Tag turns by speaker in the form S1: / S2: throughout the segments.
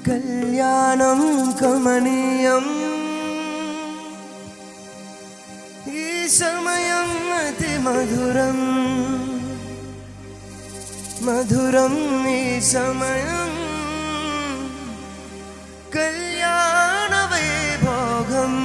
S1: కళ్యాణం కమనీయం ఈ సమయం అతి మధురం మధురం ఈ సమయం కళ్యాణ వైభోగం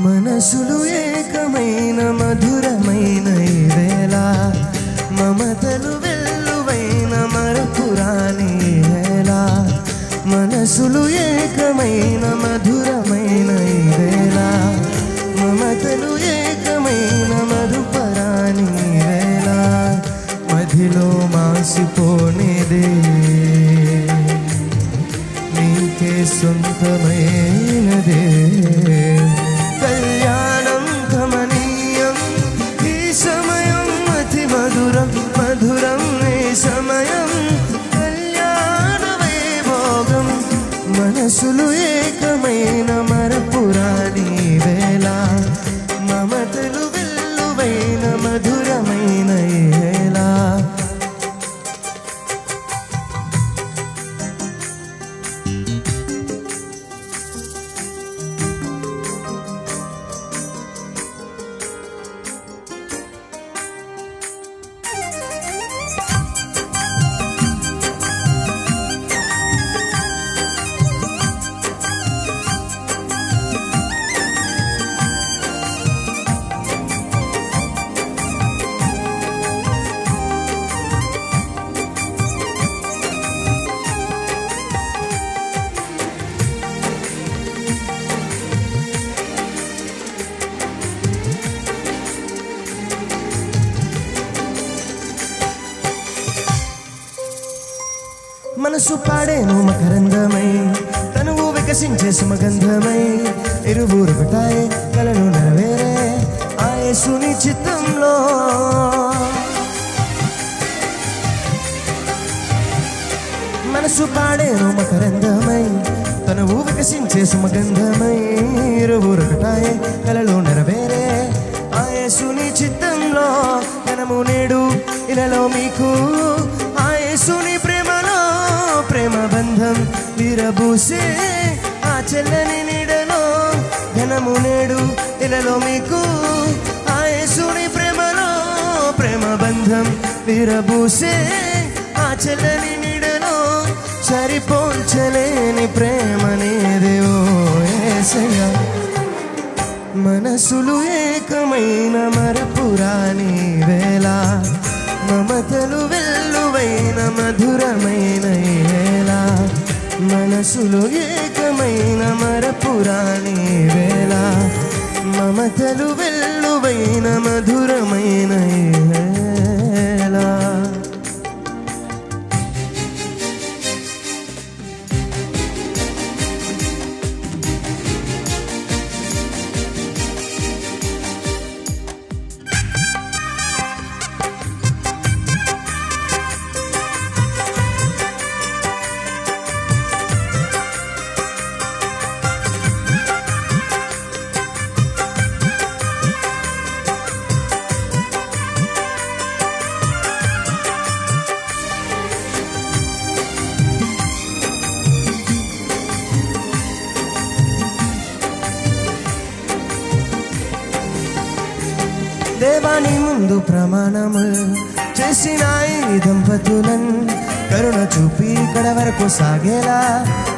S1: మనసులు ఏకమైన మధురమైన ఈ వేళ మమతలు వెల్లువైన మరపురాని వేళ మనసులు ఏకమైన మధురమైన ఈ వేళ మమతలు ఏకమైన మధుపరాని వేళ మదిలో మాసిపోనేదే నీకే సొంతమైనదే కళ్యాణం కమనీయం ఈ సమయం అతి మధురం మధురం ఈ సమయం కళ్యాణ వైభోగం మనసులు ఏకమైన మరపురాని వేళ మమతలు వెల్లువైన మధురమైన ఈ వేళ మనసు పాడేను మకరందమై తనువు వికసించే సుమగంధమై ఇరువురు ఒకటాయే కలను నెరవేరే ఆ యేసుని చిత్తంలో మనసు పాడేను మకరందమై తనువు వికసించే సుమగంధమై ఇరువురు ఒకటాయే కలలో నెరవేరే ఆ యేసుని చిత్తంలో ఘనము నేడు ఇలలో మీకు ఆ యేసుని ప్రేమ బంధం విరబూసే ఆ చెల్లని నీడలో ఘనము నేడు ఇలలో మీకు ఆ యేసుని ప్రేమలో ప్రేమ బంధం విరబూసే ఆ చెల్లని నీడలో సరిపోల్చలేని ప్రేమనేదే ఓ యేసయ్యా మనసులు ఏకమైన మరపురాని వేళ మమతలు వెల్లువైన మధురమైన వేళ మనసులు ఏకమైన మరపురాని వేళ మమతలు వెల్లువైన మధురమైన వేళ దేవాని ముందు ప్రమాణములు చేసిన ఈ దంపతులను కరుణ చూపి ఇక్కడ వరకు సాగేలా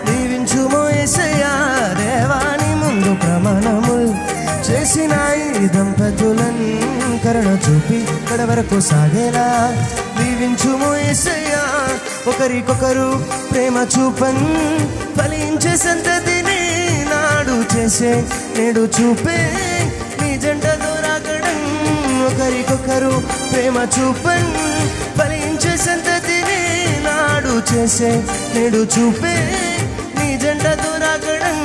S1: దీవించుమో యేసయ్యా దేవాని ముందు ప్రమాణములు చేసిన ఈ దంపతులను కరుణ చూపి ఇక్కడ వరకు సాగేలా దీవించుమో యేసయ్యా ఒకరికొకరు ప్రేమ చూపన్ ఫలించే సంతతిని నాడు చేసే నేడు చూపే నీ జంటతో రాగడం ఒకరికొకరు ప్రేమ చూపన్ ఫలించే సంతతిని నాడు చేసే నేడు చూపే నీ జంటతో రాగడం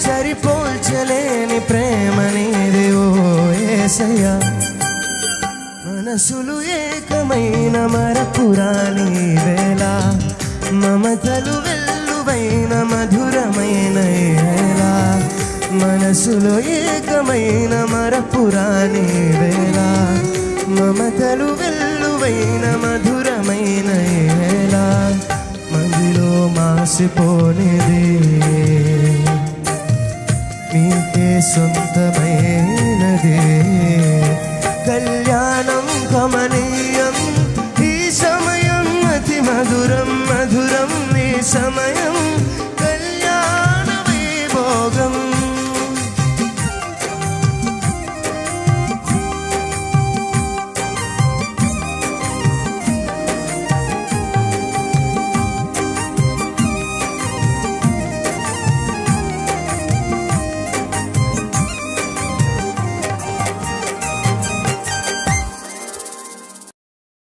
S1: సరిపోల్చలేని ప్రేమ నీదే ఓ యేసయ్యా మనసులు ఏకమైన మరపురాని వేళ మమతలు వెల్లువైన మధురమైన వేళ మనసులో ఏకమైన మరపురాని వేళ మమతలు వెల్లువైన మధురమైన వేళ మదిలో మాసిపోనిది నీకే సొంతమైనది